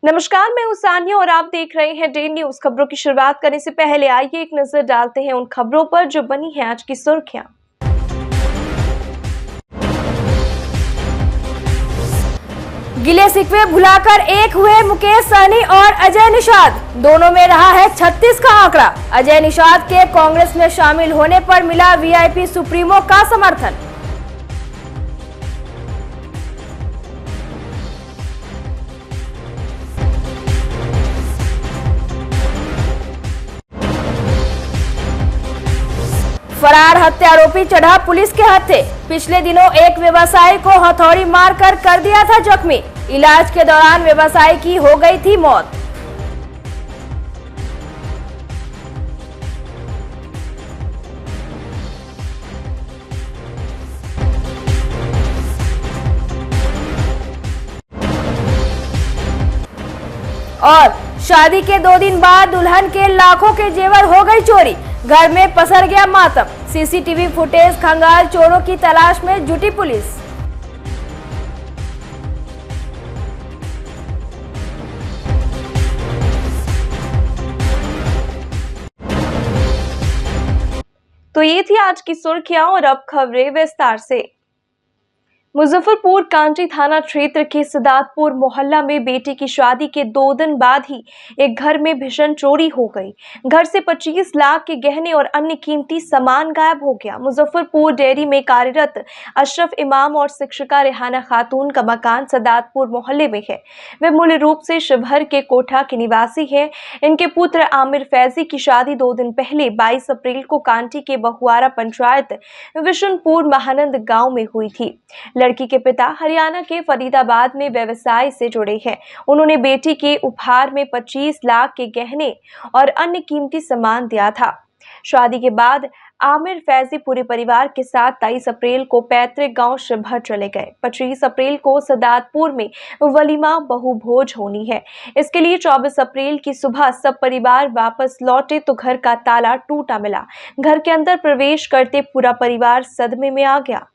नमस्कार, मैं हूं सानिया और आप देख रहे हैं डे न्यूज। खबरों की शुरुआत करने से पहले आइए एक नजर डालते हैं उन खबरों पर जो बनी है आज की सुर्खियां। गिले शिकवे भुलाकर एक हुए मुकेश सहनी और अजय निषाद, दोनों में रहा है 36 का आंकड़ा। अजय निषाद के कांग्रेस में शामिल होने पर मिला वीआईपी सुप्रीमो का समर्थन। फरार हत्या आरोपी चढ़ा पुलिस के हत्थे। पिछले दिनों एक व्यवसायी को हथौड़ी मारकर कर दिया था जख्मी। इलाज के दौरान व्यवसायी की हो गई थी मौत। और शादी के 2 दिन बाद दुल्हन के लाखों के जेवर हो गई चोरी। घर में पसर गया मातम। सीसीटीवी फुटेज खंगाल चोरों की तलाश में जुटी पुलिस। तो ये थी आज की सुर्खियां और अब खबरें विस्तार से। मुजफ्फरपुर कांटी थाना क्षेत्र के सदातपुर मोहल्ला में बेटी की शादी के 2 दिन बाद ही एक घर में भीषण चोरी हो गई। घर से 25 लाख के गहने और अन्य कीमती सामान गायब हो गया। मुजफ्फरपुर डेयरी में कार्यरत अशरफ इमाम और शिक्षिका रेहाना खातून का मकान सदातपुर मोहल्ले में है। वे मूल रूप से शिवहर के कोठा के निवासी है। इनके पुत्र आमिर फैजी की शादी 2 दिन पहले 22 अप्रैल को कांटी के बहुआरा पंचायत विशनपुर महानंद गाँव में हुई थी। लड़की के पिता हरियाणा के फरीदाबाद में व्यवसाय से जुड़े हैं। उन्होंने बेटी के उपहार में 25 लाख के गहने और अन्य कीमती सामान दिया था। शादी के बाद आमिर फैजी पूरे परिवार के साथ 23 अप्रैल को पैतृक गांव शिवहर चले गए। 25 अप्रैल को सदातपुर में वलीमा बहुभोज होनी है। इसके लिए 24 अप्रैल की सुबह सब परिवार वापस लौटे तो घर का ताला टूटा मिला। घर के अंदर प्रवेश करते पूरा परिवार सदमे में आ गया।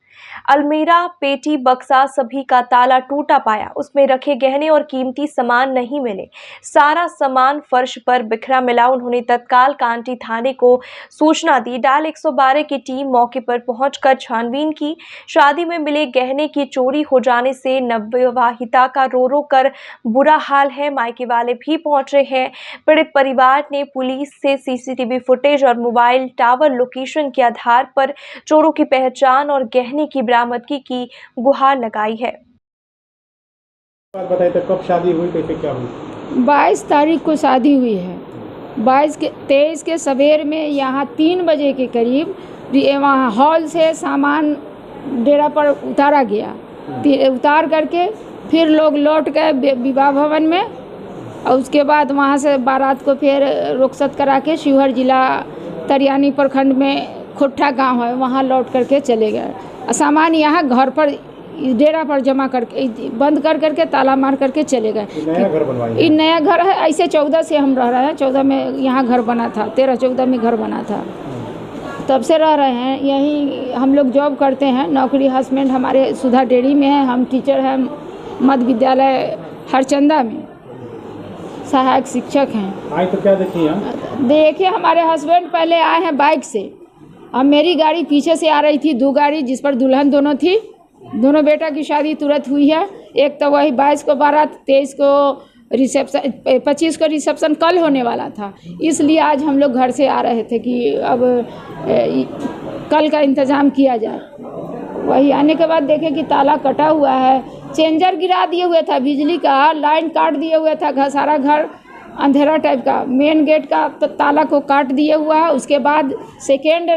अलमीरा, पेटी, बक्सा सभी का ताला टूटा पाया। उसमें रखे गहने और कीमती सामान नहीं मिले। सारा सामान फर्श पर बिखरा मिला। उन्होंने तत्काल कांटी थाने को सूचना दी। डायल 112 की टीम मौके पर पहुंचकर छानबीन की। शादी में मिले गहने की चोरी हो जाने से नवविवाहिता का रो रो कर बुरा हाल है। मायके वाले भी पहुंचे हैं। पीड़ित परिवार ने पुलिस से सीसीटीवी फुटेज और मोबाइल टावर लोकेशन के आधार पर चोरों की पहचान और गहने की बरामदगी की गुहार लगाई है। बताइए तो कब शादी हुई, कैसे क्या हुई? 22 तारीख को शादी हुई है। 23 के सवेर में यहाँ 3 बजे के करीब वहाँ हॉल से सामान डेरा पर उतारा गया। उतार करके फिर लोग लौट गए विवाह भवन में और उसके बाद वहाँ से बारात को फिर रुखसत करा के शिवहर जिला तरियानी प्रखंड में खुट्ठा गांव है वहाँ लौट करके चले गए। सामान यहाँ घर पर डेरा पर जमा करके बंद कर करके ताला मार करके चले गए। नया घर बनवाया? ये नया घर है। ऐसे 14 से हम रह रहे हैं। 14 में यहाँ घर बना था। 13-14 में घर बना था। तब से रह रहे हैं यहीं। हम लोग जॉब करते हैं। नौकरी हस्बैंड हमारे सुधा डेयरी में है। हम टीचर हैं मध्य विद्यालय हरचंदा में, सहायक शिक्षक हैं। आज तो क्या देखिए हमारे हस्बैंड पहले आए हैं बाइक से। अब मेरी गाड़ी पीछे से आ रही थी, 2 गाड़ी जिस पर दुल्हन दोनों थी। दोनों बेटा की शादी तुरंत हुई है। एक तो वही 22 को बारात, 23 को रिसेप्शन, 25 को रिसेप्शन कल होने वाला था। इसलिए आज हम लोग घर से आ रहे थे कि अब कल का इंतज़ाम किया जाए। वही आने के बाद देखे कि ताला कटा हुआ है। चेंजर गिरा दिए हुए था, बिजली का लाइन काट दिए हुए था। सारा घर अंधेरा टाइप का। मेन गेट का ताला को काट दिए हुआ है। उसके बाद सेकेंड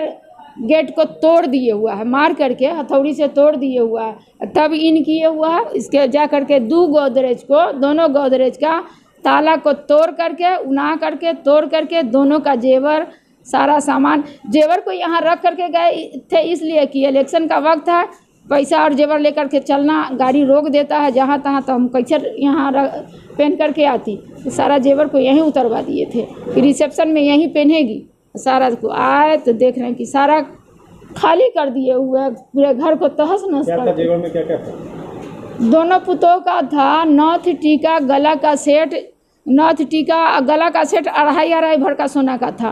गेट को तोड़ दिए हुआ है, मार करके हथौड़ी से तोड़ दिए हुआ है। तब इन किए हुआ है। इसके जा करके दोनों गोदरेज का ताला को तोड़ करके उना करके तोड़ करके दोनों का जेवर सारा सामान, जेवर को यहाँ रख करके गए थे इसलिए कि इलेक्शन का वक्त है। पैसा और जेवर लेकर के चलना गाड़ी रोक देता है जहाँ तहाँ, तो हम कैसे यहाँ पहन करके आती। तो सारा जेवर को यहीं उतरवा दिए थे कि रिसेप्शन में यहीं पहनेगी। सारा को आए तो देख रहे हैं कि सारा खाली कर दिए हुए पूरे घर को तहस नहस कर। जेवर में क्या क्या था? दोनों पुतों का था नौथ टीका गला का सेट, नौथ टीका गला का सेट 2.5 भर का सोना का था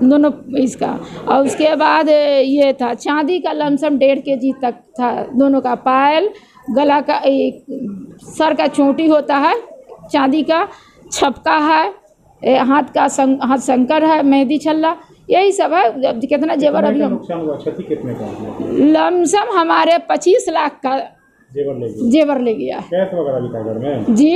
दोनों इसका। और उसके बाद ये था चांदी का लमसम 1.5 kg तक था दोनों का। पायल, गला का सर का चोटी होता है चांदी का, छपका है, हाथ शंकर है, मेहंदी छल्ला, यही सब है। कितना जेवर अभी नुकसान हुआ, क्षति कितने का? लमसम हमारे 25 लाख का जेवर ले गया। कैश वगैरह बिता घर में? जी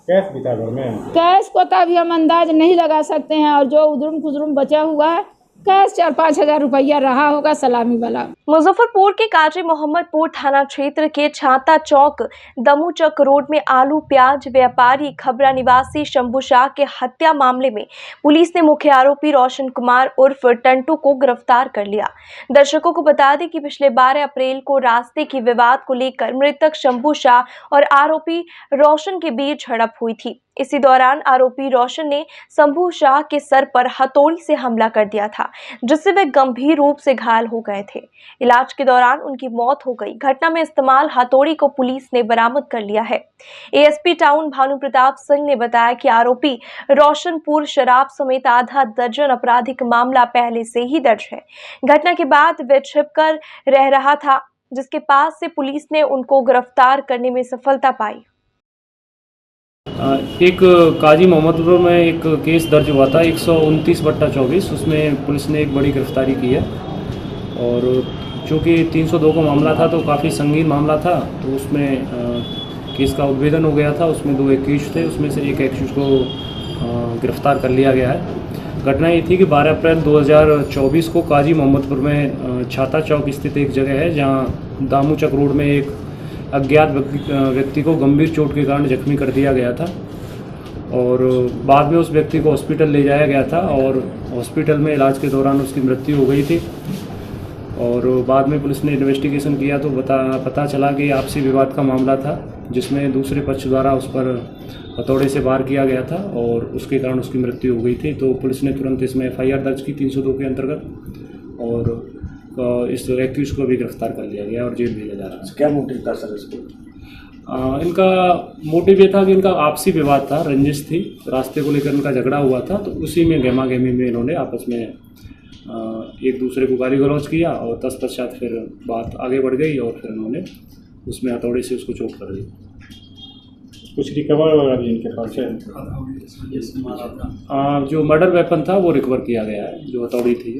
कैश बिता घर में? कैश को तो अभी हम अंदाज नहीं लगा सकते हैं, और जो उधरुम खुजरुम बचा हुआ है कैश 4-5 हज़ार रुपया रहा होगा सलामी वाला। मुजफ्फरपुर के काजी मोहम्मदपुर थाना क्षेत्र के छाता चौक दमूचक रोड में आलू प्याज व्यापारी खबरा निवासी शंभू शाह के हत्या मामले में पुलिस ने मुख्य आरोपी रोशन कुमार उर्फ टंटू को गिरफ्तार कर लिया। दर्शकों को बता दें कि पिछले 12 अप्रैल को रास्ते की विवाद को लेकर मृतक शंभू शाह और आरोपी रोशन के बीच झड़प हुई थी। इसी दौरान आरोपी रोशन ने शंभू शाह के सर पर हथौड़ी से हमला कर दिया था, जिससे वे गंभीर रूप से घायल हो गए थे। इलाज के दौरान उनकी मौत हो गई। घटना में इस्तेमाल हथौड़ी को पुलिस ने बरामद कर लिया है। एएसपी टाउन भानु प्रताप सिंह ने बताया कि आरोपी रोशन पूर्व शराब समेत आधा दर्जन आपराधिक मामला पहले से ही दर्ज है। घटना के बाद वे छिपकर रह रहा था, जिसके पास से पुलिस ने उनको गिरफ्तार करने में सफलता पाई। एक काजी मोहम्मदपुर में एक केस दर्ज हुआ था 129/24, उसमें पुलिस ने एक बड़ी गिरफ्तारी की है। और चूँकि 302 का मामला था तो काफ़ी संगीन मामला था, तो उसमें केस का उद्भेदन हो गया था। उसमें 2 एक्यूज थे, उसमें से एक एक्यूज को गिरफ्तार कर लिया गया है। घटना ये थी कि 12 अप्रैल 2024 को काजी मोहम्मदपुर में छाता चौक स्थित एक जगह है जहाँ दामूचक रोड में एक अज्ञात व्यक्ति को गंभीर चोट के कारण जख्मी कर दिया गया था। और बाद में उस व्यक्ति को हॉस्पिटल ले जाया गया था और हॉस्पिटल में इलाज के दौरान उसकी मृत्यु हो गई थी। और बाद में पुलिस ने इन्वेस्टिगेशन किया तो पता चला कि आपसी विवाद का मामला था, जिसमें दूसरे पक्ष द्वारा उस पर हथौड़े से वार किया गया था और उसके कारण उसकी मृत्यु हो गई थी। तो पुलिस ने तुरंत इसमें FIR दर्ज की 302 के अंतर्गत और इस एक्यूज को भी गिरफ्तार कर लिया गया और जेल भेजा जा रहा है। क्या मोटिव था सर इसको? इनका मोटिव ये था कि इनका आपसी विवाद था, रंजिश थी, रास्ते को लेकर इनका झगड़ा हुआ था। तो उसी में गहमा गहमी में इन्होंने आपस में एक दूसरे को गाली गलौज किया और तत्पश्चात फिर बात आगे बढ़ गई और फिर उन्होंने उसमें हथौड़े से उसको चोट कर दी। कुछ रिकवर वगैरह भी इनके पास है? जो मर्डर वेपन था वो रिकवर किया गया है, जो हथौड़ी थी।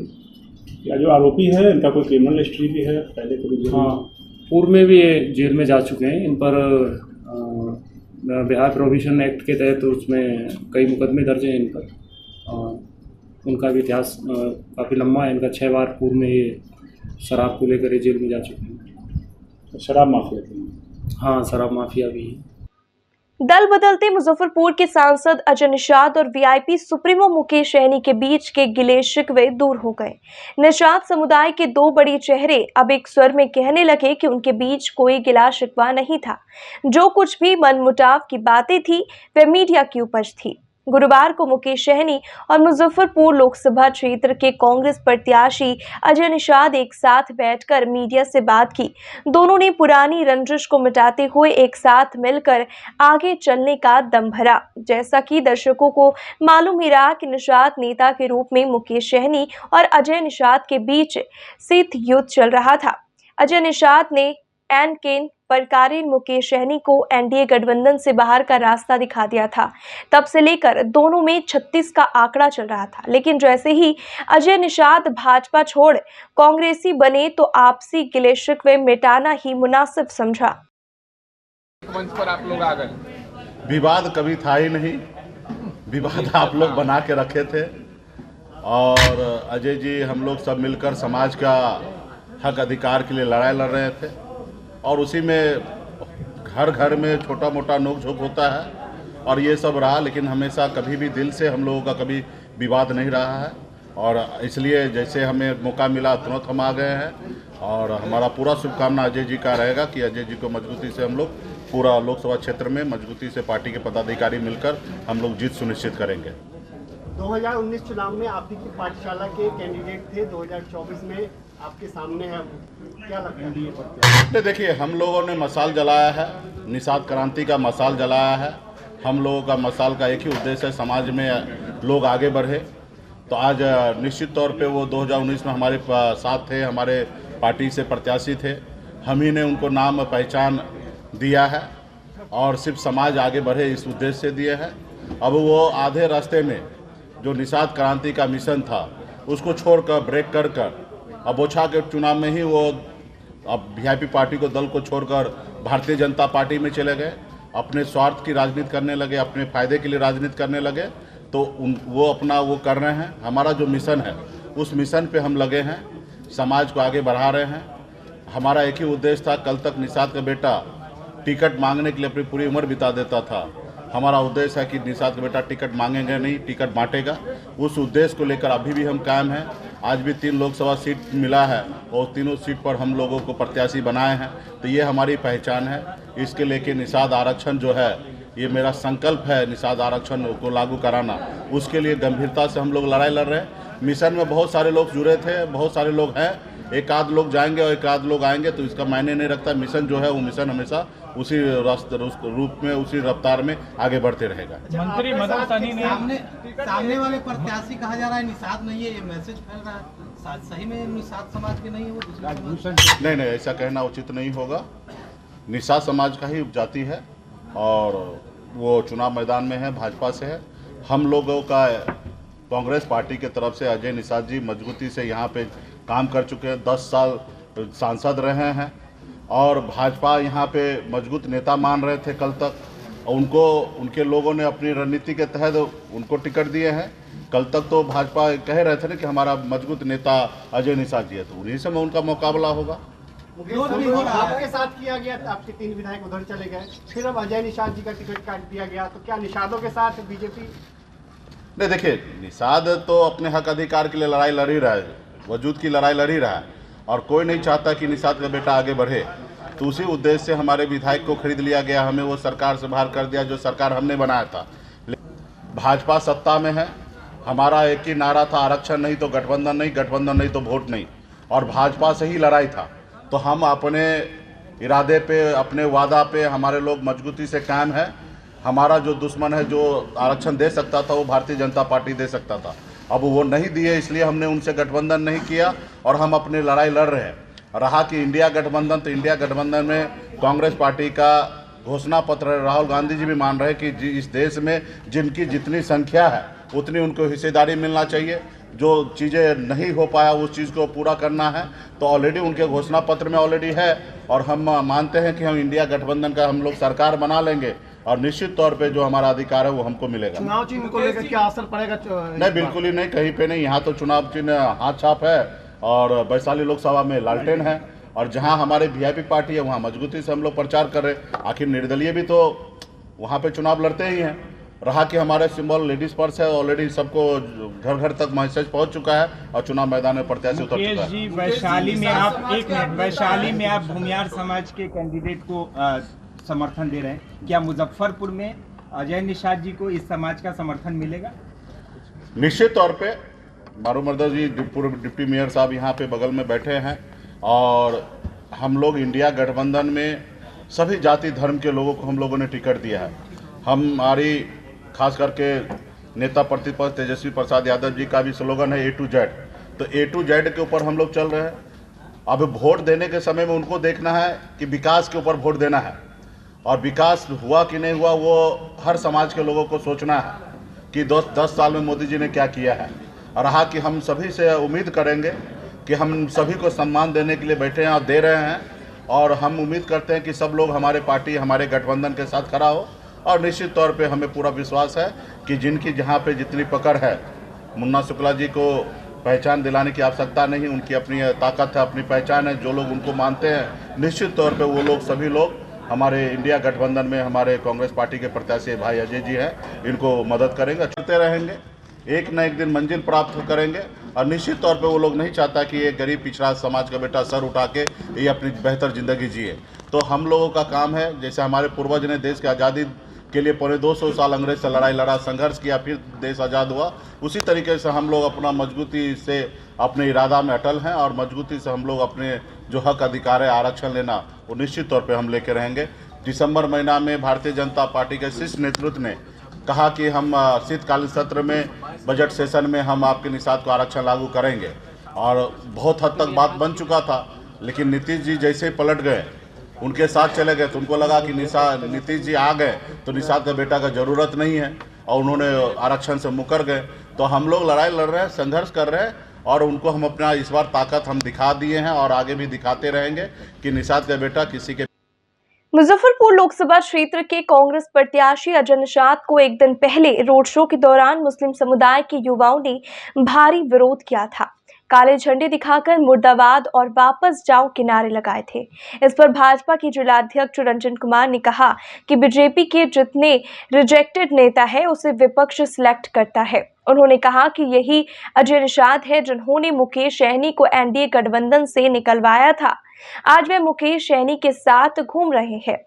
या जो आरोपी है इनका कोई क्रिमिनल हिस्ट्री भी है पहले कभी? हाँ, पूर्व में भी ये जेल में जा चुके हैं। इन पर बिहार प्रोहिबिशन एक्ट के तहत तो उसमें कई मुकदमे दर्ज हैं इन पर। उनका भी इतिहास काफ़ी लंबा है। इनका 6 बार पूर्व में ये शराब को लेकर ये जेल में जा चुके हैं। शराब माफिया थी? हाँ, शराब माफिया भी है। दल बदलते मुजफ्फरपुर के सांसद अजय निषाद और वीआईपी सुप्रीमो मुकेश सहनी के बीच के गिले शिकवे दूर हो गए। निषाद समुदाय के 2 बड़े चेहरे अब एक स्वर में कहने लगे कि उनके बीच कोई गिला शिकवा नहीं था। जो कुछ भी मनमुटाव की बातें थी वह मीडिया की उपज थी। गुरुवार को मुकेश सहनी और मुजफ्फरपुर लोकसभा क्षेत्र के कांग्रेस प्रत्याशी अजय निषाद एक साथ बैठकर मीडिया से बात की। दोनों ने पुरानी रंजिश को मिटाते हुए एक साथ मिलकर आगे चलने का दम भरा। जैसा कि दर्शकों को मालूम ही रहा कि निषाद नेता के रूप में मुकेश सहनी और अजय निषाद के बीच शीत युद्ध चल रहा था। अजय निषाद ने एन केन परकारीन मुकेश सहनी को एनडीए गठबंधन से बाहर का रास्ता दिखा दिया था। तब से लेकर दोनों में 36 का आंकड़ा चल रहा था, लेकिन जैसे ही अजय निषाद भाजपा छोड़ कांग्रेसी बने तो आपसी गिले शिकवे मिटाना ही मुनासिब समझा। मंच पर आप लोग आ गए। विवाद कभी था ही नहीं, विवाद आप लोग बना के रखे थे। और अजय जी हम लोग सब मिलकर समाज का हक अधिकार के लिए लड़ाई लड़ रहे थे और उसी में घर घर में छोटा मोटा नोक झोंक होता है और ये सब रहा, लेकिन हमेशा कभी भी दिल से हम लोगों का कभी विवाद नहीं रहा है। और इसलिए जैसे हमें मौका मिला तुरंत हम आ गए हैं और हमारा पूरा शुभकामना अजय जी का रहेगा कि अजय जी को मजबूती से हम लोग पूरा लोकसभा क्षेत्र में मजबूती से पार्टी के पदाधिकारी मिलकर हम लोग जीत सुनिश्चित करेंगे। 2019 चुनाव में आप ही की पाठशाला के कैंडिडेट थे, 2024 में आपके सामने है, क्या लगता है एनडीए पर? देखिए, हम लोगों ने मशाल जलाया है, निषाद क्रांति का मशाल जलाया है। हम लोगों का मशाल का एक ही उद्देश्य है, समाज में लोग आगे बढ़े। तो आज निश्चित तौर पे वो 2019 में हमारे साथ थे, हमारे पार्टी से प्रत्याशी थे। हम ही ने उनको नाम पहचान दिया है और सिर्फ समाज आगे बढ़े इस उद्देश्य से दिए हैं। अब वो आधे रास्ते में जो निषाद क्रांति का मिशन था उसको छोड़कर ब्रेक कर अब ओछा के चुनाव में ही वो अब वीआईपी पार्टी को दल को छोड़कर भारतीय जनता पार्टी में चले गए, अपने स्वार्थ की राजनीति करने लगे, अपने फायदे के लिए राजनीति करने लगे। तो वो अपना वो कर रहे हैं। हमारा जो मिशन है उस मिशन पे हम लगे हैं, समाज को आगे बढ़ा रहे हैं। हमारा एक ही उद्देश्य था, कल तक निषाद का बेटा टिकट मांगने के लिए अपनी पूरी उम्र बिता देता था। हमारा उद्देश्य है कि निषाद का बेटा टिकट मांगेंगे नहीं, टिकट बांटेगा। उस उद्देश्य को लेकर अभी भी हम कायम हैं। आज भी 3 लोकसभा सीट मिला है और तीनों सीट पर हम लोगों को प्रत्याशी बनाए हैं। तो ये हमारी पहचान है। इसके लेके निषाद आरक्षण जो है, ये मेरा संकल्प है, निषाद आरक्षण को लागू कराना। उसके लिए गंभीरता से हम लोग लड़ाई लड़ रहे हैं। मिशन में बहुत सारे लोग जुड़े थे, बहुत सारे लोग हैं। एक आध लोग जाएंगे और एक आध लोग आएंगे तो इसका मायने नहीं रखता। मिशन जो है वो मिशन हमेशा उसी रूप में, उसी रफ्तार में आगे बढ़ते रहेगा। मंत्री मदन सहनी ने सामने वाले प्रत्याशी कहा जा रहा है निषाद नहीं है, ये मैसेज फैल रहा है। सही में निषाद समाज के नहीं है, वो दूसरे नहीं, ऐसा कहना उचित नहीं होगा। निषाद समाज का ही उपजाति है और वो चुनाव मैदान में है, भाजपा से है। हम लोगों का कांग्रेस पार्टी की तरफ से अजय निषाद जी मजबूती से यहाँ पे काम कर चुके हैं, 10 साल सांसद रहे हैं और भाजपा यहाँ पे मजबूत नेता मान रहे थे कल तक। उनको उनके लोगों ने अपनी रणनीति के तहत उनको टिकट दिए हैं। कल तक तो भाजपा कह रहे थे ना कि हमारा मजबूत नेता अजय निषाद जी है, तो उन्हीं से में उनका मुकाबला होगा। आपके साथ किया गया, आपके 3 विधायक उधर चले गए, फिर अब अजय निषाद जी का टिकट काट दिया गया, तो क्या निषादों के साथ बीजेपी? नहीं, देखिए, निषाद तो अपने हक अधिकार के लिए लड़ाई लड़ ही रहा है, वजूद की लड़ाई लड़ ही रहा है और कोई नहीं चाहता कि निषाद का बेटा आगे बढ़े। तो उसी उद्देश्य से हमारे विधायक को खरीद लिया गया, हमें वो सरकार से बाहर कर दिया जो सरकार हमने बनाया था। भाजपा सत्ता में है, हमारा एक ही नारा था, आरक्षण नहीं तो गठबंधन नहीं, गठबंधन नहीं तो वोट नहीं, और भाजपा से ही लड़ाई था। तो हम अपने इरादे पे, अपने वादा पे हमारे लोग मजबूती से कायम है। हमारा जो दुश्मन है, जो आरक्षण दे सकता था वो भारतीय जनता पार्टी दे सकता था, अब वो नहीं दिए, इसलिए हमने उनसे गठबंधन नहीं किया और हम अपनी लड़ाई लड़ रहे हैं। रहा कि इंडिया गठबंधन, तो इंडिया गठबंधन में कांग्रेस पार्टी का घोषणा पत्र राहुल गांधी जी भी मान रहे हैं कि इस देश में जिनकी जितनी संख्या है उतनी उनको हिस्सेदारी मिलना चाहिए। जो चीज़ें नहीं हो पाया उस चीज़ को पूरा करना है, तो ऑलरेडी उनके घोषणा पत्र में ऑलरेडी है और हम मानते हैं कि हम इंडिया गठबंधन का हम लोग सरकार बना लेंगे और निश्चित तौर पे जो हमारा अधिकार है वो हमको मिलेगा। चुनाव चिन्ह को लेकर क्या असर पड़ेगा? नहीं, बिल्कुल ही नहीं, कहीं पे नहीं। यहाँ तो चुनाव चिन्ह हाथ छाप है और वैशाली लोकसभा में लालटेन है और जहाँ हमारे वीआईपी पार्टी है वहाँ मजबूती से हम लोग प्रचार कर रहे हैं। आखिर निर्दलीय भी तो वहाँ पे चुनाव लड़ते ही हैं। रहा कि हमारे सिंबल लेडीज पर्स है, ऑलरेडी सबको घर घर तक मैसेज पहुंच चुका है और चुनाव मैदान में प्रत्याशी उतर चुका है। जी, वैशाली में आप वैशाली में आप भूमियार समाज के कैंडिडेट को समर्थन दे रहे हैं, क्या मुजफ्फरपुर में अजय निषाद जी को इस समाज का समर्थन मिलेगा? निश्चित तौर पे मारूमर्दा जी पूर्व डिप्टी मेयर साहब यहाँ पे बगल में बैठे हैं और हम लोग इंडिया गठबंधन में सभी जाति धर्म के लोगों को हम लोगों ने टिकट दिया है। हमारी खास करके नेता प्रतिपक्ष तेजस्वी प्रसाद यादव जी का भी स्लोगन है A to Z, तो A to Z के ऊपर हम लोग चल रहे हैं। अब वोट देने के समय में उनको देखना है कि विकास के ऊपर वोट देना है और विकास हुआ कि नहीं हुआ वो हर समाज के लोगों को सोचना है कि 10 साल में मोदी जी ने क्या किया है। और रहा कि हम सभी से उम्मीद करेंगे कि हम सभी को सम्मान देने के लिए बैठे हैं और दे रहे हैं और हम उम्मीद करते हैं कि सब लोग हमारे पार्टी, हमारे गठबंधन के साथ खड़ा हो और निश्चित तौर पे हमें पूरा विश्वास है कि जिनकी जहाँ पे जितनी पकड़ है, मुन्ना शुक्ला जी को पहचान दिलाने की आवश्यकता नहीं, उनकी अपनी ताकत है, अपनी पहचान है। जो लोग उनको मानते हैं निश्चित तौर पे वो लोग सभी लोग हमारे इंडिया गठबंधन में हमारे कांग्रेस पार्टी के प्रत्याशी भाई अजय जी हैं, इनको मदद करेंगे, चलते रहेंगे, एक न एक दिन मंजिल प्राप्त करेंगे। और निश्चित तौर पे वो लोग नहीं चाहता कि एक गरीब पिछड़ा समाज का बेटा सर उठा के ये अपनी बेहतर ज़िंदगी जिए। तो हम लोगों का काम है, जैसे हमारे पूर्वज ने देश की आज़ादी के लिए 250 साल अंग्रेज से लड़ाई लड़ा, संघर्ष किया, फिर देश आज़ाद हुआ। उसी तरीके से हम लोग अपना मजबूती से अपने इरादा में अटल हैं और मजबूती से हम लोग अपने जो हक अधिकार है आरक्षण लेना वो निश्चित तौर पे हम लेके रहेंगे। दिसंबर महीना में भारतीय जनता पार्टी के शीर्ष नेतृत्व ने कहा कि हम शीतकालीन सत्र में बजट सेशन में हम आपके निषाद को आरक्षण लागू करेंगे और बहुत हद तक बात बन चुका था, लेकिन नीतीश जी जैसे ही पलट गए, उनके साथ चले गए तो उनको लगा कि नीतीश जी आ गए तो निषाद का बेटा का ज़रूरत नहीं है और उन्होंने आरक्षण से मुकर गए। तो हम लोग लड़ाई लड़ रहे हैं, संघर्ष कर रहे हैं और उनको हम अपना इस बार ताकत हम दिखा दिए हैं और आगे भी दिखाते रहेंगे कि निषाद का बेटा किसी के। मुजफ्फरपुर लोकसभा क्षेत्र के कांग्रेस प्रत्याशी अजय निषाद को एक दिन पहले रोड शो के दौरान मुस्लिम समुदाय के युवाओं ने भारी विरोध किया था। काले झंडे दिखाकर मुर्दाबाद और वापस जाओ के नारे लगाए थे। इस पर भाजपा के जिलाध्यक्ष रंजन कुमार ने कहा कि बीजेपी के जितने रिजेक्टेड नेता है उसे विपक्ष सिलेक्ट करता है। उन्होंने कहा कि यही अजय निषाद है जिन्होंने मुकेश सहनी को एनडीए गठबंधन से निकलवाया था। आज वे मुकेश सहनी के साथ घूम रहे हैं।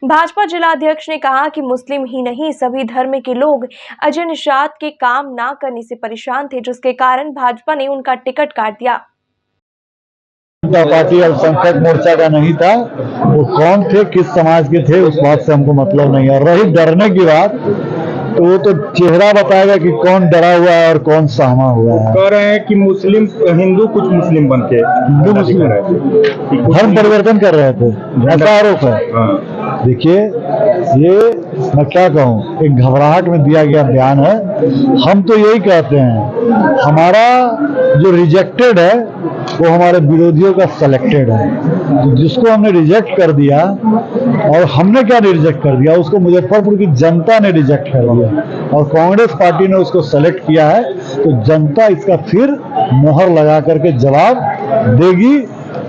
भाजपा जिलाध्यक्ष ने कहा कि मुस्लिम ही नहीं सभी धर्म के लोग अजय निषाद के काम ना करने से परेशान थे, जिसके कारण भाजपा ने उनका टिकट काट दिया। पार्टी अल्पसंख्यक मोर्चा का नहीं था, वो कौन थे, किस समाज के थे, उस बात से हमको मतलब नहीं है। और रही डरने की बात, तो वो तो चेहरा बताएगा कि कौन डरा हुआ है और कौन सहमा हुआ है। कह रहे हैं कि मुस्लिम हिंदू कुछ मुस्लिम बन के हिंदू मुस्लिम धर्म परिवर्तन कर रहे थे, ऐसा आरोप है। देखिए, ये मैं क्या कहूँ, एक घबराहट में दिया गया बयान है। हम तो यही कहते हैं, हमारा जो रिजेक्टेड है वो हमारे विरोधियों का सेलेक्टेड है। तो जिसको हमने रिजेक्ट कर दिया, और हमने क्या रिजेक्ट कर दिया, उसको मुजफ्फरपुर की जनता ने रिजेक्ट कर दिया और कांग्रेस पार्टी ने उसको सेलेक्ट किया है। तो जनता इसका फिर मोहर लगा करके जवाब देगी।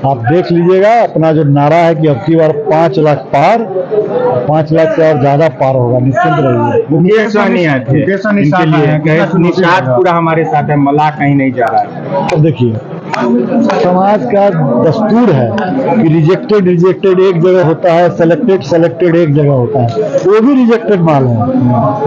आप देख लीजिएगा, अपना जो नारा है कि अब की बार 5 लाख पार, 5 लाख से और ज्यादा पार होगा, निश्चिंत रहिए। निषाद पूरा हमारे साथ है, मला कहीं नहीं जा रहा है। तो देखिए, समाज का दस्तूर है कि रिजेक्टेड एक जगह होता है, सेलेक्टेड एक जगह होता है। वो भी रिजेक्टेड माल है।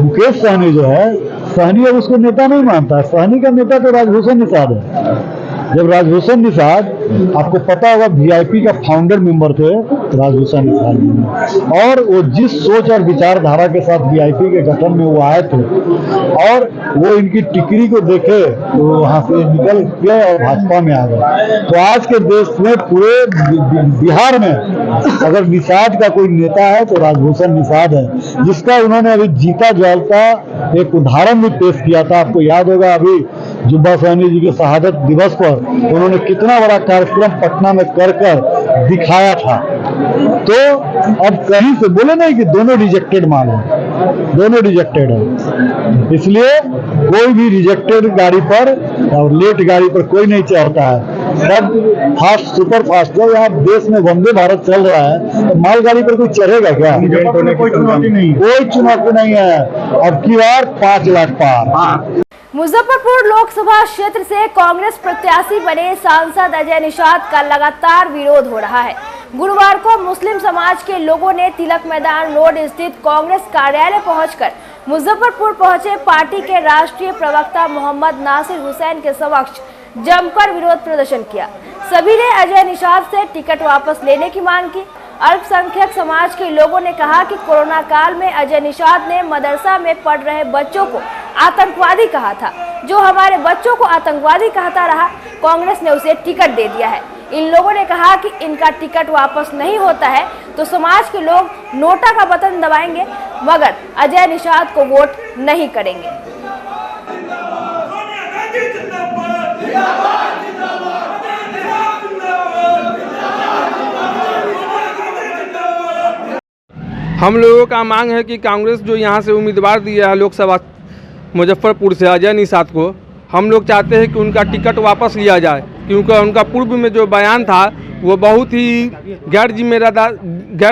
मुकेश सहनी जो है, सहनी अब उसको नेता नहीं मानता है। सहनी का नेता तो राजभूषण निषाद है। जब राजभूषण निषाद, आपको पता होगा, वीआईपी का फाउंडर मेंबर थे राजभूषण निषाद, और वो जिस सोच और विचारधारा के साथ वीआईपी के गठन में वो आए थे, और वो इनकी टिकरी को देखे तो वहां से निकल गए और भाजपा में आ गए। तो आज के देश में, पूरे बिहार में अगर निषाद का कोई नेता है तो राजभूषण निषाद है, जिसका उन्होंने अभी जीता जागता एक उदाहरण भी पेश किया था। आपको याद होगा, अभी जुब्बा सहनी जी के शहादत दिवस पर उन्होंने कितना बड़ा कार्यक्रम पटना में कर दिखाया था। तो अब कहीं से बोले नहीं कि दोनों रिजेक्टेड माल है, दोनों रिजेक्टेड है। इसलिए कोई भी रिजेक्टेड गाड़ी पर और लेट गाड़ी पर कोई नहीं चढ़ता है। सब फास्ट, सुपर फास्ट। जब यहाँ देश में वंदे भारत चल रहा है तो मालगाड़ी पर कोई चढ़ेगा क्या? कोई चुनौती नहीं है। अब की बार 5 लाख पार। मुजफ्फरपुर लोकसभा क्षेत्र से कांग्रेस प्रत्याशी बने सांसद अजय निषाद का लगातार विरोध हो रहा है। गुरुवार को मुस्लिम समाज के लोगों ने तिलक मैदान रोड स्थित कांग्रेस कार्यालय पहुंचकर मुजफ्फरपुर पहुंचे पार्टी के राष्ट्रीय प्रवक्ता मोहम्मद नासिर हुसैन के समक्ष जमकर विरोध प्रदर्शन किया। सभी ने अजय निषाद से टिकट वापस लेने की मांग की। अल्पसंख्यक समाज के लोगों ने कहा कि कोरोना काल में अजय निषाद ने मदरसा में पढ़ रहे बच्चों को आतंकवादी कहा था। जो हमारे बच्चों को आतंकवादी कहता रहा, कांग्रेस ने उसे टिकट दे दिया है। इन लोगों ने कहा कि इनका टिकट वापस नहीं होता है तो समाज के लोग नोटा का बटन दबाएंगे, मगर अजय निषाद को वोट नहीं करेंगे। हम लोगों का मांग है कि कांग्रेस जो यहाँ से उम्मीदवार दिया है लोकसभा मुजफ्फरपुर से अजय निषाद को, हम लोग चाहते हैं कि उनका टिकट वापस लिया जाए, क्योंकि उनका पूर्व में जो बयान था वो बहुत ही गैर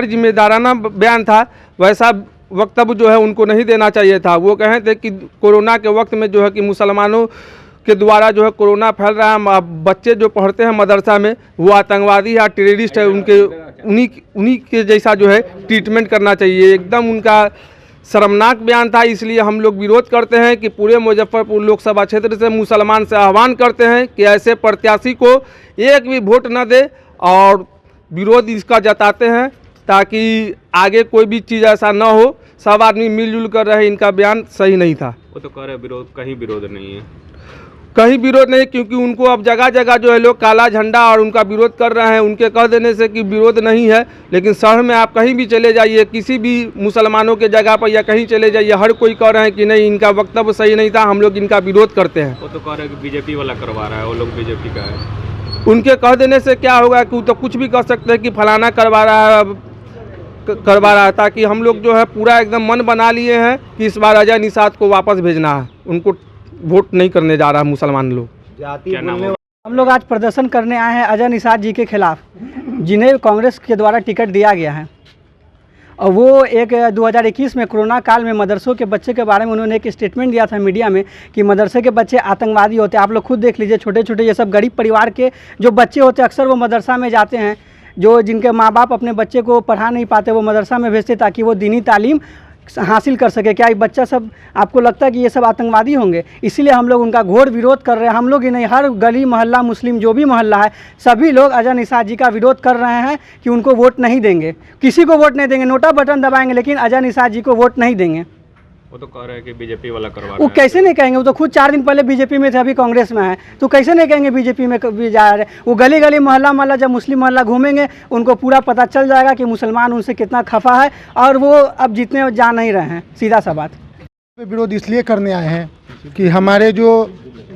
जिम्मेदाराना बयान था। वैसा वक्तव्य जो है उनको नहीं देना चाहिए था। वो कहे थे कि कोरोना के वक्त में जो है कि मुसलमानों के द्वारा जो है कोरोना फैल रहा है, बच्चे जो पढ़ते हैं मदरसा में वो आतंकवादी या टेररिस्ट है, उनके उन्हीं के जैसा जो है ट्रीटमेंट करना चाहिए। एकदम उनका शर्मनाक बयान था। इसलिए हम लोग विरोध करते हैं कि पूरे मुजफ्फरपुर लोकसभा क्षेत्र से मुसलमान से आह्वान करते हैं कि ऐसे प्रत्याशी को एक भी वोट न दे और विरोध इसका जताते हैं ताकि आगे कोई भी चीज़ ऐसा न हो। सब आदमी मिलजुल कर रहे। इनका बयान सही नहीं था। वो तो कह रहे विरोध, कहीं विरोध नहीं है, कहीं विरोध नहीं, क्योंकि उनको अब जगह जगह जो है लोग काला झंडा और उनका विरोध कर रहे हैं। उनके कह देने से कि विरोध नहीं है, लेकिन शहर में आप कहीं भी चले जाइए, किसी भी मुसलमानों के जगह पर या कहीं चले जाइए, हर कोई कह रहे हैं कि नहीं इनका वक्तव्य सही नहीं था, हम लोग इनका विरोध करते हैं। वो तो कह रहे कि बीजेपी वाला करवा रहा है, वो लोग बीजेपी का है। उनके कह देने से क्या होगा कि वो तो कुछ भी कह सकते हैं कि फलाना करवा रहा है, ताकि हम लोग जो है पूरा एकदम मन बना लिए हैं कि इस बार अजय निषाद को वापस भेजना है। उनको वोट नहीं करने जा रहा मुसलमान लोग। हम लोग आज प्रदर्शन करने आए हैं अजय निषाद जी के खिलाफ, जिन्हें कांग्रेस के द्वारा टिकट दिया गया है। और वो एक 2021 में कोरोना काल में मदरसों के बच्चे के बारे में उन्होंने एक स्टेटमेंट दिया था मीडिया में कि मदरसे के बच्चे आतंकवादी होते हैं। आप लोग खुद देख लीजिए, छोटे छोटे ये सब गरीब परिवार के जो बच्चे होते हैं अक्सर वो मदरसा में जाते हैं। जो जिनके माँ बाप अपने बच्चे को पढ़ा नहीं पाते वो मदरसा में भेजते ताकि वो दीनी तालीम हासिल कर सके। क्या ये बच्चा सब आपको लगता है कि ये सब आतंकवादी होंगे? इसीलिए हम लोग उनका घोर विरोध कर रहे हैं। हम लोग ही नहीं, हर गली मोहल्ला मुस्लिम जो भी मोहल्ला है सभी लोग अजय निषाद जी का विरोध कर रहे हैं कि उनको वोट नहीं देंगे, किसी को वोट नहीं देंगे, नोटा बटन दबाएंगे, लेकिन अजय निषाद जी को वोट नहीं देंगे। वो तो कह रहे हैं कि बीजेपी वाला करवा रहा है। वो कैसे नहीं कहेंगे? वो तो खुद 4 दिन पहले बीजेपी में थे, अभी कांग्रेस में है, तो कैसे नहीं कहेंगे बीजेपी में भी जा रहे? वो गली गली मोहल्ला मोहल्ला जब मुस्लिम मोहल्ला घूमेंगे उनको पूरा पता चल जाएगा कि मुसलमान उनसे कितना खफा है और वो अब जीतने जा नहीं रहे हैं। सीधा सा बात। विरोध इसलिए करने आए हैं कि हमारे जो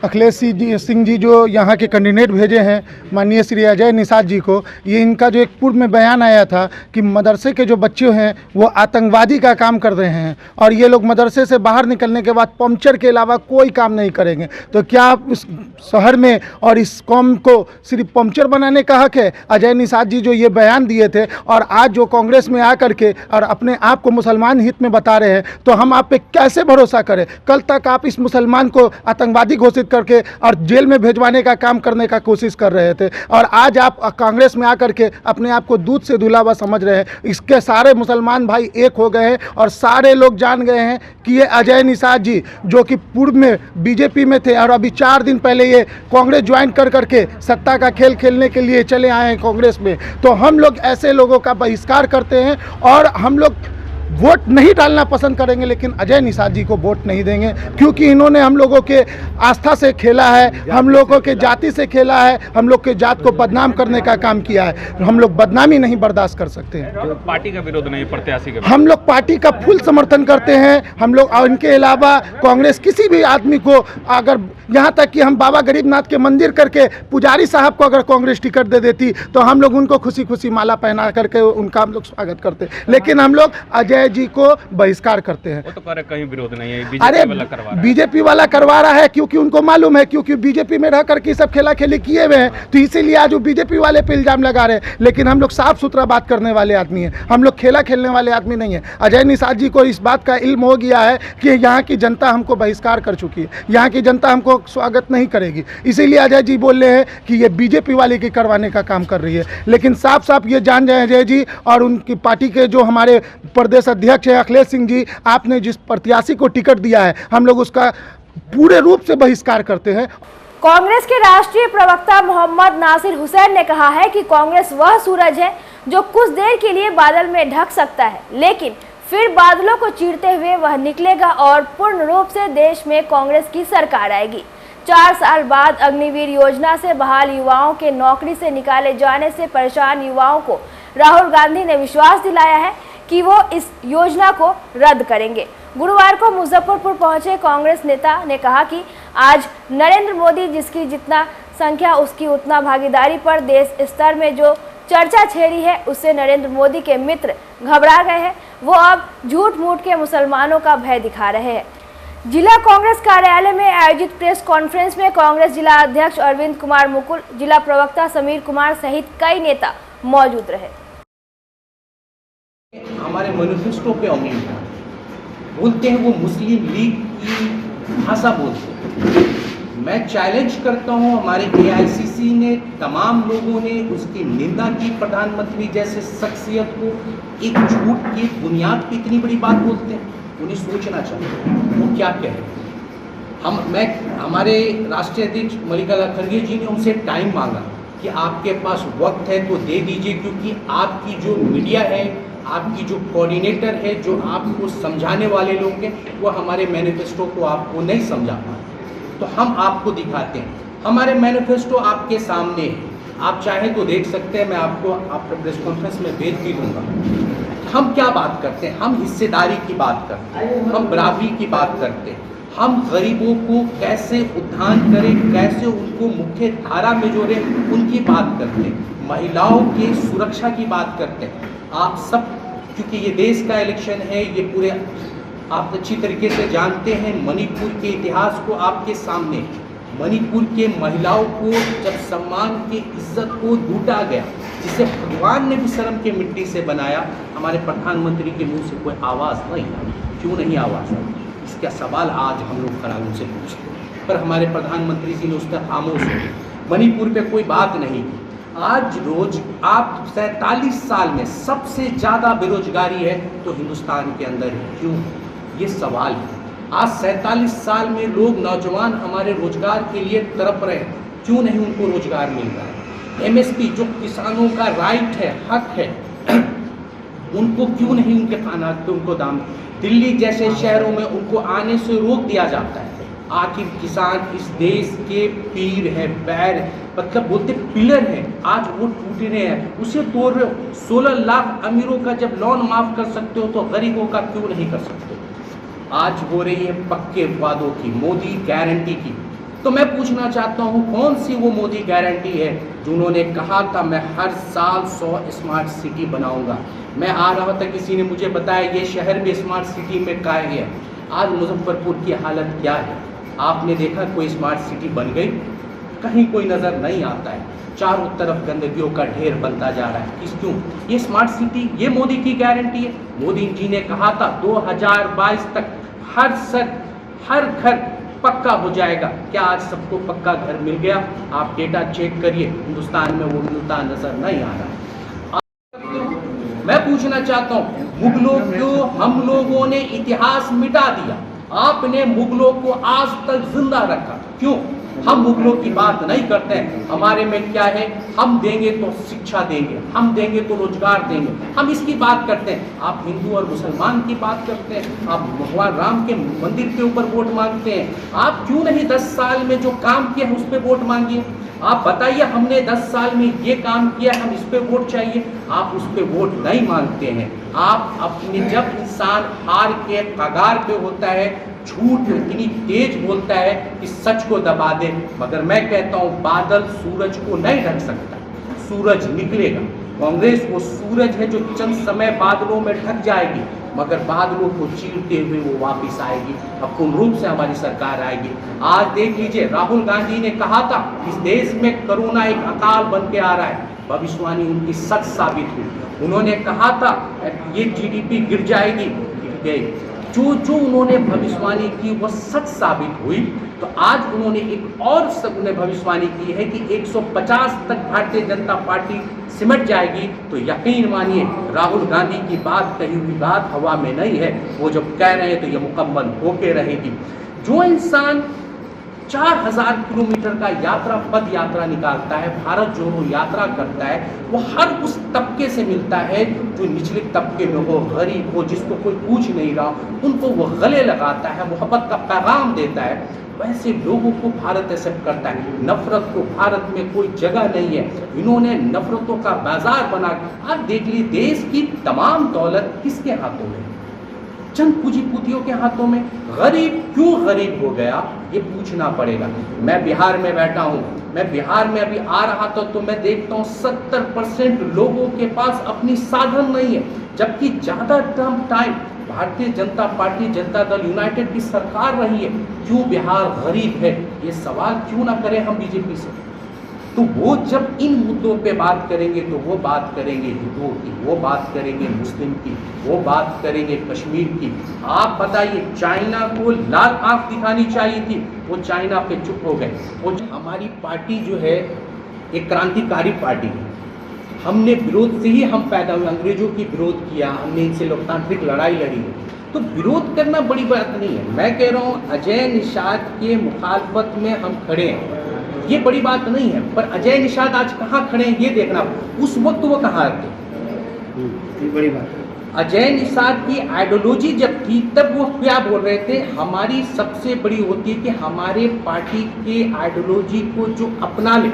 अखिलेश सिंह जी जो यहाँ के कैंडिडेट भेजे हैं माननीय श्री अजय निषाद जी को, ये इनका जो एक पूर्व में बयान आया था कि मदरसे के जो बच्चे हैं वो आतंकवादी का काम कर रहे हैं और ये लोग मदरसे से बाहर निकलने के बाद पंक्चर के अलावा कोई काम नहीं करेंगे। तो क्या आप इस शहर में और इस कौम को सिर्फ पंक्चर बनाने का हक है? अजय निषाद जी जो ये बयान दिए थे और आज जो कांग्रेस में आकर के और अपने आप को मुसलमान हित में बता रहे हैं, तो हम आप पे कैसे भरोसा करें? कल तक आप इस मुसलमान को आतंकवादी घोषित करके और जेल में भेजवाने का काम करने का कोशिश कर रहे थे और आज आप कांग्रेस में आकर के अपने आप को दूध से धुला हुआ समझ रहे हैं। इसके सारे मुसलमान भाई एक हो गए हैं और सारे लोग जान गए हैं कि ये अजय निषाद जी जो कि पूर्व में बीजेपी में थे और अभी 4 दिन पहले ये कांग्रेस ज्वाइन कर करके सत्ता का खेल खेलने के लिए चले आए हैं कांग्रेस में। तो हम लोग ऐसे लोगों का बहिष्कार करते हैं और हम लोग वोट नहीं डालना पसंद करेंगे, लेकिन अजय निषाद जी को वोट नहीं देंगे क्योंकि इन्होंने हम लोगों के आस्था से खेला है, हम लोगों के जाति से खेला है, हम लोग के जात को बदनाम करने का काम किया है। हम लोग बदनामी नहीं बर्दाश्त कर सकते हैं। तो पार्टी का विरोध नहीं, प्रत्याशी का हम लोग पार्टी का फुल समर्थन करते हैं। हम लोग और इनके अलावा कांग्रेस किसी भी आदमी को, अगर यहाँ तक कि हम बाबा गरीबनाथ के मंदिर करके पुजारी साहब को अगर कांग्रेस टिकट दे देती तो हम लोग उनको खुशी खुशी माला पहना करके उनका हम लोग स्वागत करते, लेकिन हम लोग अजय जी को बहिष्कार करते हैं। वो तो कह रहे कहीं विरोध नहीं है, बीजेपी वाला करवा रहा है क्योंकि उनको मालूम है, क्योंकि बीजेपी में रह करके सब खेला खेली किए हुए हैं, तो इसीलिए आज वो बीजेपी वाले पे इल्जाम लगा रहे हैं। लेकिन हम लोग साफ सुथरा बात करने वाले आदमी हैं, हम लोग खेला खेलने वाले आदमी नहीं है। अजय निषाद जी को इस बात का इल्म हो गया है कि यहाँ की जनता हमको बहिष्कार कर चुकी है, यहाँ की जनता हमको स्वागत नहीं करेगी, इसीलिए अजय जी बोल रहे हैं कि ये बीजेपी वाले की करवाने का काम कर रही है। लेकिन साफ साफ ये जान जाए अजय जी और उनकी पार्टी के जो हमारे प्रदेश अध्यक्ष है अखिलेश सिंह जी, आपने जिस प्रत्याशी को टिकट दिया है हम लोग उसका पूरे रूप से बहिष्कार करते हैं। कांग्रेस के राष्ट्रीय प्रवक्ता मोहम्मद नासिर हुसैन ने कहा है कि कांग्रेस वह सूरज है जो कुछ देर के लिए बादल में ढक सकता है, लेकिन फिर बादलों को चीरते हुए वह निकलेगा और पूर्ण रूप से देश में कांग्रेस की सरकार आएगी। 4 साल बाद अग्निवीर योजना से बहाल युवाओं के नौकरी से निकाले जाने से परेशान युवाओं को राहुल गांधी ने विश्वास दिलाया है कि वो इस योजना को रद्द करेंगे। गुरुवार को मुजफ्फरपुर पहुंचे कांग्रेस नेता ने कहा कि आज नरेंद्र मोदी जिसकी जितना संख्या उसकी उतना भागीदारी पर देश स्तर में जो चर्चा छेड़ी है उससे नरेंद्र मोदी के मित्र घबरा गए हैं। वो अब झूठ मूठ के मुसलमानों का भय दिखा रहे हैं। जिला कांग्रेस कार्यालय में आयोजित प्रेस कॉन्फ्रेंस में कांग्रेस जिला अध्यक्ष अरविंद कुमार मुकुल, जिला प्रवक्ता समीर कुमार सहित कई नेता मौजूद रहे। हमारे मैनिफेस्टो पे उंगली बोलते हैं, वो मुस्लिम लीग की भाषा बोलते हैं। मैं चैलेंज करता हूं, हमारे एआईसीसी ने तमाम लोगों ने उसकी निंदा की। प्रधानमंत्री जैसे शख्सियत को एक झूठ की बुनियाद पे इतनी बड़ी बात बोलते हैं। उन्हें सोचना चाहिए वो क्या कह रहे हैं। हमारे राष्ट्रीय अध्यक्ष मल्लिकार्जुन खड़गे जी ने उनसे टाइम मांगा कि आपके पास वक्त है तो दे दीजिए, क्योंकि आपकी जो मीडिया है, आपकी जो कोऑर्डिनेटर है, जो आपको समझाने वाले लोग हैं, वो हमारे मैनिफेस्टो को आपको नहीं समझा पाते। तो हम आपको दिखाते हैं, हमारे मैनिफेस्टो आपके सामने है, आप चाहे तो देख सकते हैं, मैं आपको आपके प्रेस कॉन्फ्रेंस में भेज भी दूंगा। हम क्या बात करते हैं, हम हिस्सेदारी की बात करते हैं, हम बराबरी की बात करते हैं, हम गरीबों को कैसे उत्थान करें, कैसे उनको मुख्य धारा में जोड़ें, उनकी बात करते हैं, महिलाओं की सुरक्षा की बात करते हैं। आप सब, क्योंकि ये देश का इलेक्शन है, ये पूरे आप अच्छी तरीके से जानते हैं, मणिपुर के इतिहास को आपके सामने, मणिपुर के महिलाओं को जब सम्मान की इज्जत को लूटा गया, जिसे भगवान ने भी शर्म के मिट्टी से बनाया, हमारे प्रधानमंत्री के मुंह से कोई आवाज़ नहीं आई। क्यों नहीं आवाज़ आई, इसका सवाल आज हम लोग खड़ा उनसे पूछते हैं, पर हमारे प्रधानमंत्री जी ने उस पर खामोश हो गए, मणिपुर पे कोई बात नहीं की। आज रोज आप 47 साल में सबसे ज़्यादा बेरोजगारी है तो हिंदुस्तान के अंदर है, क्यों, ये सवाल है। आज 47 साल में लोग, नौजवान हमारे रोजगार के लिए तड़प रहे हैं, क्यों नहीं उनको रोजगार मिल रहा है। MSP जो किसानों का राइट है, हक है, उनको क्यों नहीं उनके अनाज पे उनको दाम, दिल्ली जैसे शहरों में उनको आने से रोक दिया जाता है। आखिर किसान इस देश के पीर है, पैर, मतलब बोलते पिलर है, आज वो टूट रहे हैं, उसे तोड़ रहे हो। 16 लाख अमीरों का जब लोन माफ कर सकते हो तो गरीबों का क्यों नहीं कर सकते। आज हो रही है पक्के वादों की, मोदी गारंटी की। तो मैं पूछना चाहता हूँ, कौन सी वो मोदी गारंटी है जिन्होंने कहा था मैं हर साल 100 स्मार्ट सिटी बनाऊंगा। मैं आ रहा था, किसी ने मुझे बताया ये शहर भी स्मार्ट सिटी में का है। आज मुजफ्फरपुर की हालत क्या है, आपने देखा कोई स्मार्ट सिटी बन गई, कहीं कोई नज़र नहीं आता है, चारों तरफ गंदगियों का ढेर बनता जा रहा है। क्यों, ये स्मार्ट सिटी, ये मोदी की गारंटी है। मोदी जी ने कहा था 2022 तक हर घर पक्का हो जाएगा। क्या आज सबको पक्का घर मिल गया? आप डेटा चेक करिए, हिंदुस्तान में वो मिलता नजर नहीं आ रहा। मैं पूछना चाहता हूँ, मुगलों को हम लोगों ने इतिहास मिटा दिया, आपने मुगलों को आज तक जिंदा रखा, क्यों? हम मुगलों की बात नहीं करते हैं। हमारे में क्या है, हम देंगे तो शिक्षा देंगे, हम देंगे तो रोजगार देंगे, हम इसकी बात करते हैं। आप हिंदू और मुसलमान की बात करते हैं, आप भगवान राम के मंदिर के ऊपर वोट मांगते हैं। आप क्यों नहीं 10 साल में जो काम किया है उस पर वोट मांगिए। आप बताइए, हमने 10 साल में ये काम किया, हम इस पे वोट चाहिए। आप उस पे वोट नहीं मांगते हैं। आप अपने, जब इंसान हार के कगार पे होता है, झूठ इतनी तेज बोलता है कि सच को दबा दे। मगर मैं कहता हूँ, बादल सूरज को नहीं ढक सकता, सूरज निकलेगा। कांग्रेस वो सूरज है जो चंद समय बादलों में ढक जाएगी, मगर बादलों को चीरते हुए वो वापस आएगी, अपूर्ण रूप से हमारी सरकार आएगी। आज देख लीजिए, राहुल गांधी ने कहा था इस देश में कोरोना एक अकाल बन के आ रहा है, भविष्यवाणी उनकी सच साबित हुई। उन्होंने कहा था ये GDP गिर जाएगी, गिर गई। जो उन्होंने भविष्यवाणी की वो सच साबित हुई। तो आज उन्होंने एक और सबने भविष्यवाणी की है कि 150 तक भारतीय जनता पार्टी सिमट जाएगी। तो यकीन मानिए, राहुल गांधी की बात, कही हुई बात हवा में नहीं है, वो जब कह रहे हैं तो ये मुकम्मल होके रहेगी। जो इंसान 4000 किलोमीटर का यात्रा पद यात्रा निकालता है, भारत जोड़ो यात्रा करता है, वो हर उस तबके से मिलता है जो निचले तबके में हो, गरीब हो, जिसको कोई पूछ नहीं रहा, उनको वो गले लगाता है, मोहब्बत का पैगाम देता है। वैसे लोगों को भारत एक्सेप्ट करता है। नफरत को भारत में कोई जगह नहीं है। इन्होंने नफरतों का बाजार बना। आप देख लीजिए, देश की तमाम दौलत किसके हाथों में? चंद पूंजीपतियों के हाथों में। गरीब क्यों गरीब हो गया, ये पूछना पड़ेगा। मैं बिहार में बैठा हूँ, मैं बिहार में अभी आ रहा था तो मैं देखता हूँ 70% लोगों के पास अपनी साधन नहीं है, जबकि ज़्यादा time Bharatiya Janata party, Janata Dal United की सरकार रही है। क्यों बिहार गरीब है, ये सवाल क्यों ना करें हम बीजेपी से। तो वो जब इन मुद्दों पे बात करेंगे तो वो बात करेंगे हिंदुओं की, वो बात करेंगे मुस्लिम की, वो बात करेंगे कश्मीर की। आप बताइए, चाइना को लाल आंख दिखानी चाहिए थी, वो चाइना पे चुप हो गए। वो हमारी पार्टी जो है एक क्रांतिकारी पार्टी है। हमने विरोध से ही हम पैदा हुए, अंग्रेजों की विरोध किया, हमने इनसे लोकतांत्रिक लड़ाई लड़ी है। तो विरोध करना बड़ी बात नहीं है। मैं कह रहा हूँ अजय निषाद के मुखालफत में हम खड़े हैं, ये बड़ी बात नहीं है। पर अजय निषाद आज कहाँ खड़े हैं ये देखना, उस वक्त वो कहाँ थे, ये बड़ी बात है। अजय निषाद की आइडियोलॉजी जब थी तब वो क्या बोल रहे थे, हमारी सबसे बड़ी होती है कि हमारे पार्टी के आइडियोलॉजी को जो अपना ले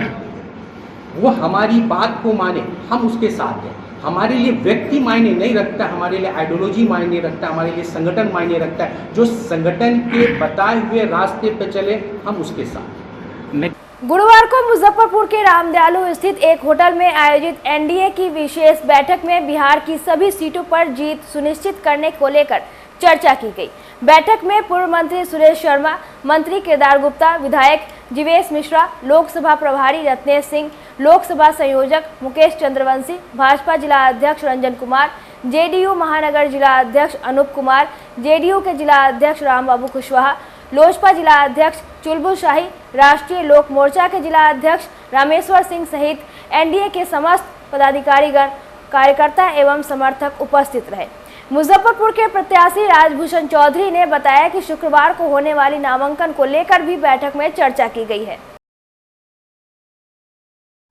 वो हमारी बात को माने, हम उसके साथ हैं। हमारे लिए व्यक्ति मायने नहीं रखता, हमारे लिए आइडियोलॉजी मायने रखता है, हमारे लिए संगठन मायने रखता है। जो संगठन के बताए हुए रास्ते पर चले हम उसके साथ। गुरुवार को मुजफ्फरपुर के रामदयालु स्थित एक होटल में आयोजित एनडीए की विशेष बैठक में बिहार की सभी सीटों पर जीत सुनिश्चित करने को लेकर चर्चा की गई। बैठक में पूर्व मंत्री सुरेश शर्मा, मंत्री केदार गुप्ता, विधायक जीवेश मिश्रा, लोकसभा प्रभारी रत्नेश सिंह, लोकसभा संयोजक मुकेश चंद्रवंशी, भाजपा जिला अध्यक्ष रंजन कुमार, जेडीयू महानगर जिला अध्यक्ष अनूप कुमार, जेडीयू के जिला अध्यक्ष रामबाबू कुशवाहा, लोजपा जिला अध्यक्ष चुलबुल शाही, राष्ट्रीय लोक मोर्चा के जिला अध्यक्ष रामेश्वर सिंह सहित एनडीए के समस्त पदाधिकारीगण, कार्यकर्ता एवं समर्थक उपस्थित रहे। मुजफ्फरपुर के प्रत्याशी राजभूषण चौधरी ने बताया कि शुक्रवार को होने वाली नामांकन को लेकर भी बैठक में चर्चा की गई है।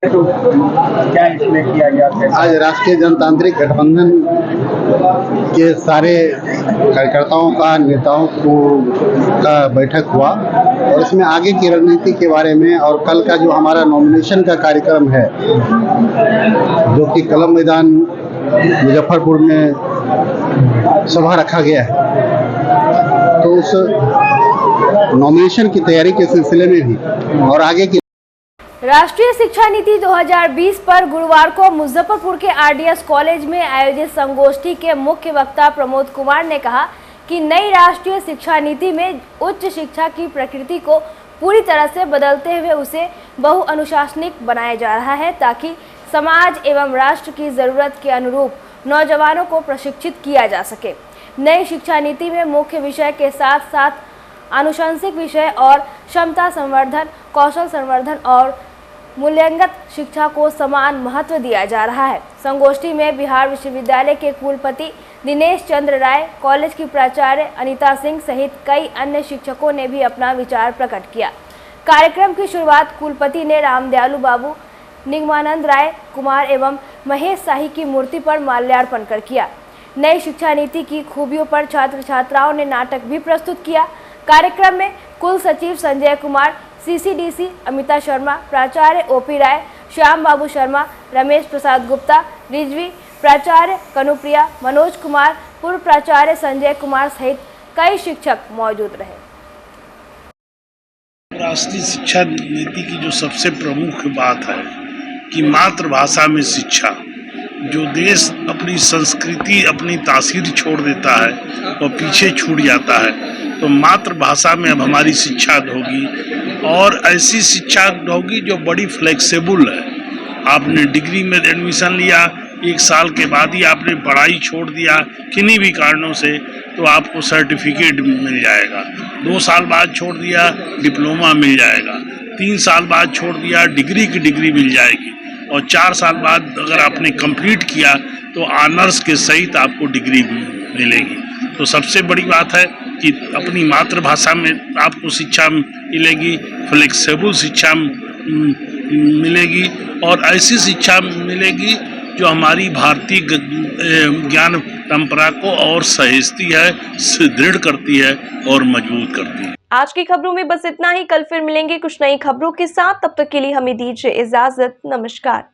तो क्या इसमें किया गया? आज राष्ट्रीय जनतांत्रिक गठबंधन के सारे कार्यकर्ताओं का, नेताओं का बैठक हुआ और इसमें आगे की रणनीति के बारे में और कल का जो हमारा नॉमिनेशन का कार्यक्रम है जो कि कलम मैदान मुजफ्फरपुर में सभा रखा गया है, तो उस नॉमिनेशन की तैयारी के सिलसिले में भी और आगे की राष्ट्रीय शिक्षा नीति 2020 पर गुरुवार को मुजफ्फरपुर के आरडीएस कॉलेज में आयोजित संगोष्ठी के मुख्य वक्ता प्रमोद कुमार ने कहा कि नई राष्ट्रीय शिक्षा नीति में उच्च शिक्षा की प्रकृति को पूरी तरह से बदलते हुए उसे बहुअनुशासनिक बनाया जा रहा है ताकि समाज एवं राष्ट्र की जरूरत के अनुरूप नौजवानों को प्रशिक्षित किया जा सके। नई शिक्षा नीति में मुख्य विषय के साथ साथ आनुषंगिक विषय और क्षमता संवर्धन, कौशल संवर्धन और मूल्यगत शिक्षा को समान महत्व दिया जा रहा है। संगोष्ठी में बिहार विश्वविद्यालय के कुलपति दिनेश चंद्र राय, कॉलेज की प्राचार्य अनीता सिंह सहित कई अन्य शिक्षकों ने भी अपना विचार प्रकट किया। कार्यक्रम की शुरुआत कुलपति ने रामदयालु बाबू, निगमानंद राय कुमार एवं महेश शाही की मूर्ति पर माल्यार्पण कर किया। नई शिक्षा नीति की खूबियों पर छात्र छात्राओं ने नाटक भी प्रस्तुत किया। कार्यक्रम में कुल सचिव संजय कुमार, सीसीडीसी अमिता शर्मा, प्राचार्य ओपी राय, श्याम बाबू शर्मा, रमेश प्रसाद गुप्ता, रिजवी, प्राचार्य कनुप्रिया, मनोज कुमार, पूर्व प्राचार्य संजय कुमार सहित कई शिक्षक मौजूद रहे। राष्ट्रीय शिक्षा नीति की जो सबसे प्रमुख बात है कि मातृभाषा में शिक्षा, जो देश अपनी संस्कृति, अपनी तासीर छोड़ देता है और पीछे छूट जाता है, तो मातृभाषा में अब हमारी शिक्षा होगी और ऐसी शिक्षा होगी जो बड़ी फ्लेक्सिबल है। आपने डिग्री में एडमिशन लिया, 1 साल के बाद ही आपने पढ़ाई छोड़ दिया किन्हीं भी कारणों से, तो आपको सर्टिफिकेट मिल जाएगा। 2 साल बाद छोड़ दिया, डिप्लोमा मिल जाएगा। 3 साल बाद छोड़ दिया, डिग्री की डिग्री मिल जाएगी। और 4 साल बाद अगर आपने कंप्लीट किया तो ऑनर्स के सहित आपको डिग्री मिलेगी। तो सबसे बड़ी बात है कि अपनी मातृभाषा में आपको शिक्षा मिलेगी, फ्लेक्सिबल शिक्षा मिलेगी और ऐसी शिक्षा मिलेगी जो हमारी भारतीय ज्ञान परंपरा को और सहेजती है, सुदृढ़ करती है और मजबूत करती है। आज की खबरों में बस इतना ही। कल फिर मिलेंगे कुछ नई खबरों के साथ। तब तक के लिए हमें दीजिए इजाजत। नमस्कार।